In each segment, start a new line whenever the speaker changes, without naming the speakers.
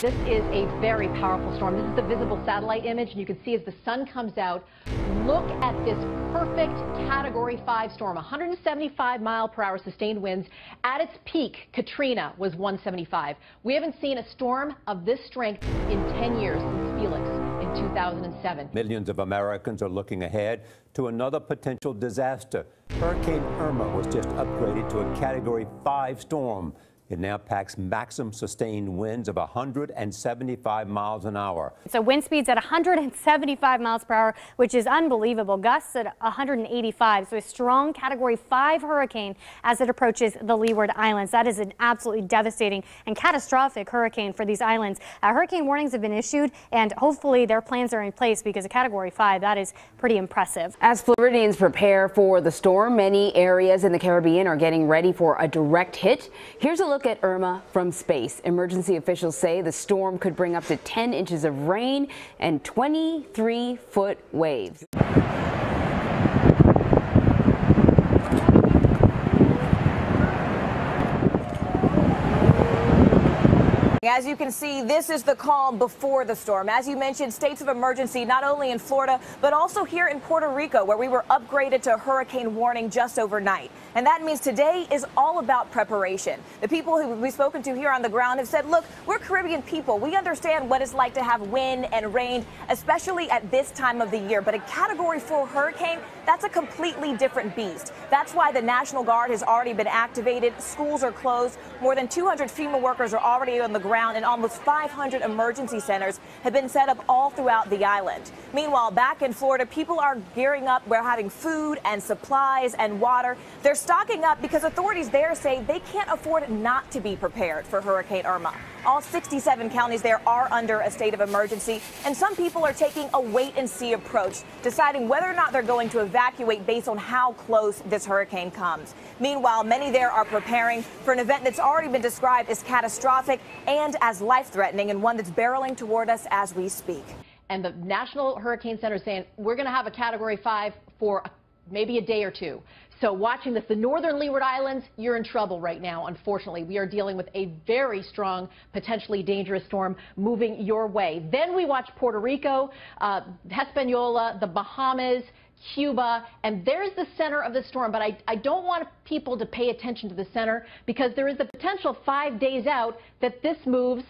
This is a very powerful storm. This is the visible satellite image, and you can see as the sun comes out, look at this perfect Category 5 storm. 175-mile-per-hour sustained winds. At its peak, Katrina was 175. We haven't seen a storm of this strength in 10 years since Felix in 2007.
Millions of Americans are looking ahead to another potential disaster. Hurricane Irma was just upgraded to a Category 5 storm. It now packs maximum sustained winds of 175 miles an hour.
So wind speeds at 175 miles per hour, which is unbelievable. Gusts at 185. So a strong Category 5 hurricane as it approaches the Leeward Islands. That is an absolutely devastating and catastrophic hurricane for these islands. Hurricane warnings have been issued, and hopefully their plans are in place, because a Category 5, that is pretty impressive.
As Floridians prepare for the storm, many areas in the Caribbean are getting ready for a direct hit. Here's a look at Irma from space. Emergency officials say the storm could bring up to 10 inches of rain and 23-foot waves.
As you can see, this is the calm before the storm. As you mentioned, states of emergency not only in Florida, but also here in Puerto Rico, where we were upgraded to hurricane warning just overnight. And that means today is all about preparation. The people who we've spoken to here on the ground have said, look, we're Caribbean people. We understand what it's like to have wind and rain, especially at this time of the year. But a Category 4 hurricane, that's a completely different beast. That's why the National Guard has already been activated. Schools are closed. More than 200 FEMA workers are already on the ground, and almost 500 emergency centers have been set up all throughout the island. Meanwhile, back in Florida, people are gearing up. We're having food and supplies and water. They're stocking up because authorities there say they can't afford not to be prepared for Hurricane Irma. All 67 counties there are under a state of emergency, and some people are taking a wait-and-see approach, deciding whether or not they're going to evacuate based on how close this hurricane comes. Meanwhile, many there are preparing for an event that's already been described as catastrophic and as life-threatening, and one that's barreling toward us as we speak.
And the National Hurricane Center is saying we're going to have a Category 5 for maybe a day or two. So watching this, the northern Leeward Islands, you're in trouble right now, unfortunately. We are dealing with a very strong, potentially dangerous storm moving your way. Then we watch Puerto Rico, Hispaniola, the Bahamas, Cuba, and there's the center of the storm. But I don't want people to pay attention to the center, because there is the potential 5 days out that this moves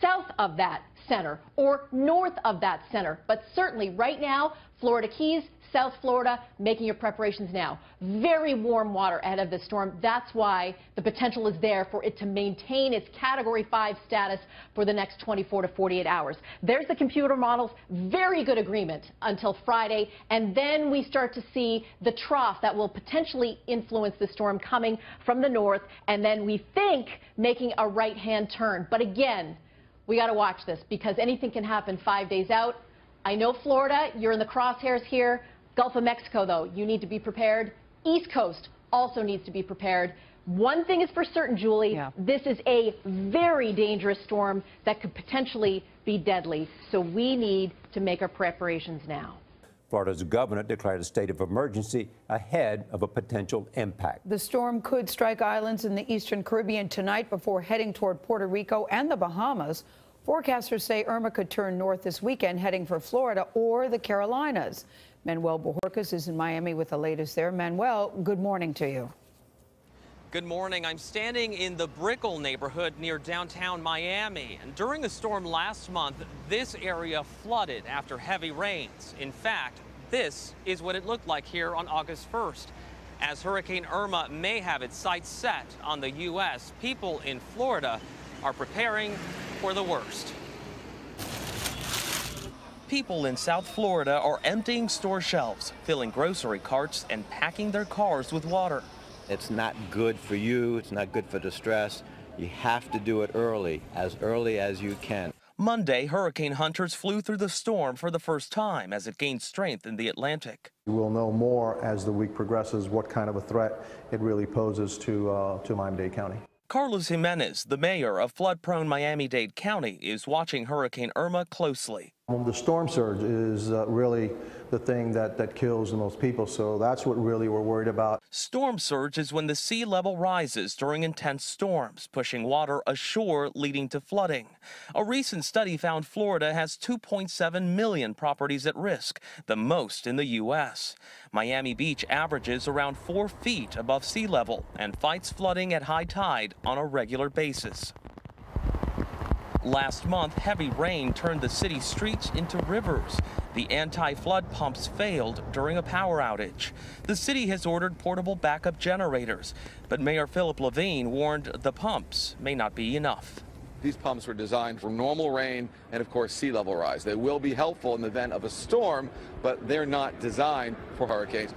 south of that center or north of that center. But certainly right now, Florida Keys, South Florida, making your preparations now. Very warm water ahead of the storm. That's why the potential is there for it to maintain its Category 5 status for the next 24 to 48 hours. There's the computer models. Very good agreement until Friday. And then we start to see the trough that will potentially influence the storm coming from the north. And then we think making a right-hand turn. But again, we got to watch this, because anything can happen 5 days out. I know Florida, you're in the crosshairs here. Gulf of Mexico, though, you need to be prepared. East Coast also needs to be prepared. One thing is for certain, Julie, this is a very dangerous storm that could potentially be deadly. So we need to make our preparations now.
Florida's governor declared a state of emergency ahead of a potential impact.
The storm could strike islands in the eastern Caribbean tonight before heading toward Puerto Rico and the Bahamas. Forecasters say Irma could turn north this weekend, heading for Florida or the Carolinas. Manuel Bojorquez is in Miami with the latest there. Manuel, good morning to you.
Good morning. I'm standing in the Brickell neighborhood near downtown Miami. And during the storm last month, this area flooded after heavy rains. In fact, this is what it looked like here on August 1st. As Hurricane Irma may have its sights set on the U.S., people in Florida are preparing for the worst. People in South Florida are emptying store shelves, filling grocery carts, and packing their cars with water.
It's not good for you. It's not good for the stress. You have to do it early as you can.
Monday, hurricane hunters flew through the storm for the first time as it gained strength in the Atlantic.
We'll know more as the week progresses what kind of a threat it really poses to Miami-Dade County.
Carlos Jimenez, the mayor of flood-prone Miami-Dade County, is watching Hurricane Irma closely.
The storm surge is really the thing that kills the most people, so that's what really we're worried about.
Storm surge is when the sea level rises during intense storms, pushing water ashore, leading to flooding. A recent study found Florida has 2.7 million properties at risk, the most in the U.S. Miami Beach averages around 4 feet above sea level and fights flooding at high tide on a regular basis. Last month, heavy rain turned the city's streets into rivers. The anti-flood pumps failed during a power outage. The city has ordered portable backup generators, but Mayor Philip Levine warned the pumps may not be enough.
These pumps were designed for normal rain and, of course, sea level rise. They will be helpful in the event of a storm, but they're not designed for hurricanes.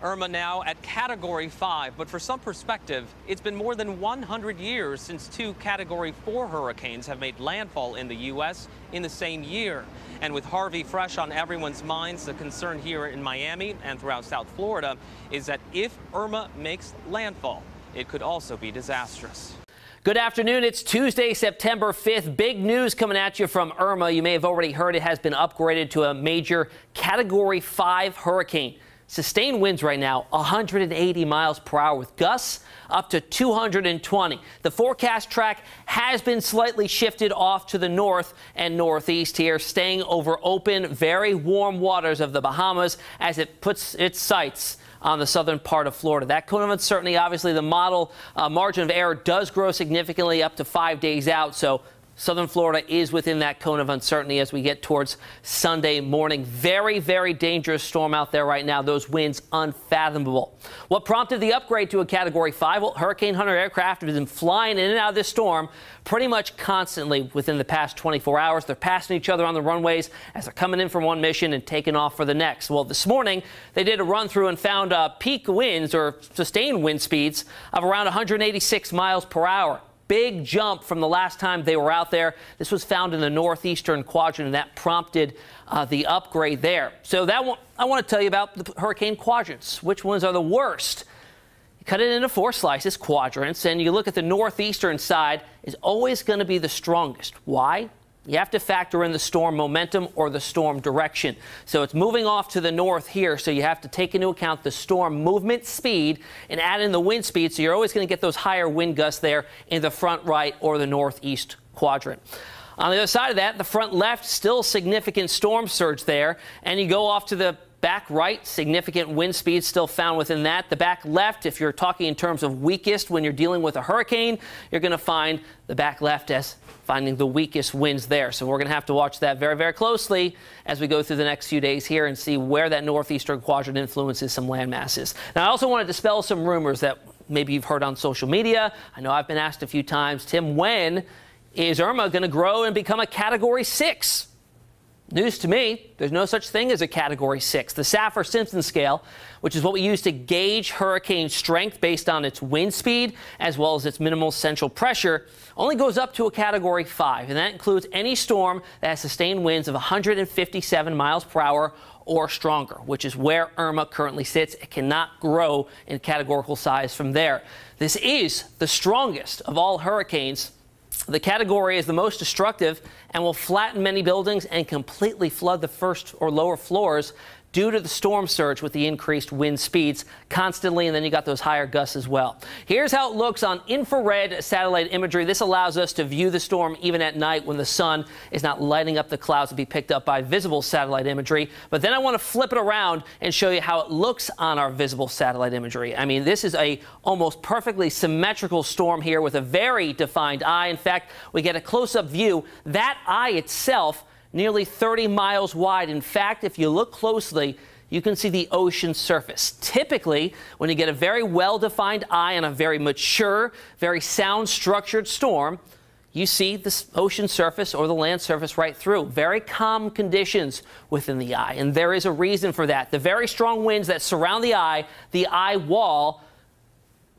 Irma now at Category 5, but for some perspective, it's been more than 100 years since 2 Category 4 hurricanes have made landfall in the U.S. in the same year. And with Harvey fresh on everyone's minds, the concern here in Miami and throughout South Florida is that if Irma makes landfall, it could also be disastrous.
Good afternoon. It's Tuesday, September 5th. Big news coming at you from Irma. You may have already heard it has been upgraded to a major Category 5 hurricane. Sustained winds right now, 180 miles per hour with gusts up to 220. The forecast track has been slightly shifted off to the north and northeast here, staying over open, very warm waters of the Bahamas as it puts its sights on the southern part of Florida. That cone of uncertainty, obviously the model margin of error does grow significantly up to 5 days out. So southern Florida is within that cone of uncertainty as we get towards Sunday morning. Very, very dangerous storm out there right now. Those winds unfathomable. What prompted the upgrade to a Category 5? Well, Hurricane Hunter aircraft have been flying in and out of this storm pretty much constantly within the past 24 hours. They're passing each other on the runways as they're coming in from one mission and taking off for the next. Well, this morning they did a run through and found peak winds or sustained wind speeds of around 186 miles per hour. Big jump from the last time they were out there. This was found in the northeastern quadrant, and that prompted the upgrade there. So I want to tell you about the hurricane quadrants. Which ones are the worst? You cut it into 4 slices, quadrants, and you look at the northeastern side is always going to be the strongest. Why? You have to factor in the storm momentum or the storm direction. So it's moving off to the north here, so you have to take into account the storm movement speed and add in the wind speed, so you're always going to get those higher wind gusts there in the front right or the northeast quadrant. On the other side of that, the front left, still significant storm surge there, and you go off to the back right, significant wind speed still found within that. The back left, if you're talking in terms of weakest when you're dealing with a hurricane, you're going to find the back left as finding the weakest winds there. So we're going to have to watch that very, very closely as we go through the next few days here and see where that northeastern quadrant influences some land masses. Now, I also want to dispel some rumors that maybe you've heard on social media. I know I've been asked a few times, Tim, when is Irma going to grow and become a Category 6? News to me, there's no such thing as a Category 6. The Saffir-Simpson scale, which is what we use to gauge hurricane strength based on its wind speed as well as its minimal central pressure, only goes up to a Category 5, and that includes any storm that has sustained winds of 157 miles per hour or stronger, which is where Irma currently sits. It cannot grow in categorical size from there. This is the strongest of all hurricanes. The category is the most destructive and will flatten many buildings and completely flood the first or lower floors due to the storm surge with the increased wind speeds constantly, and then you got those higher gusts as well. Here's how it looks on infrared satellite imagery. This allows us to view the storm even at night when the sun is not lighting up the clouds to be picked up by visible satellite imagery. But then I want to flip it around and show you how it looks on our visible satellite imagery. I mean, this is a almost perfectly symmetrical storm here with a very defined eye. In fact, we get a close-up view. That eye itself nearly 30 miles wide. In fact, if you look closely, you can see the ocean surface. Typically, when you get a very well-defined eye on a very mature, very sound-structured storm, you see the ocean surface or the land surface right through. Very calm conditions within the eye, and there is a reason for that. The very strong winds that surround the eye wall,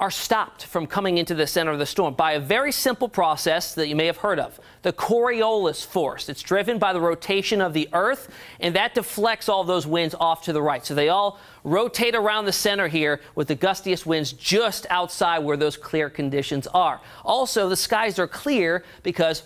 are stopped from coming into the center of the storm by a very simple process that you may have heard of, the Coriolis force. It's driven by the rotation of the Earth, and that deflects all those winds off to the right. So they all rotate around the center here with the gustiest winds just outside where those clear conditions are. Also, the skies are clear because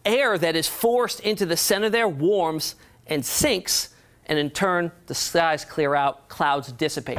air that is forced into the center there warms and sinks, and in turn, the skies clear out, clouds dissipate.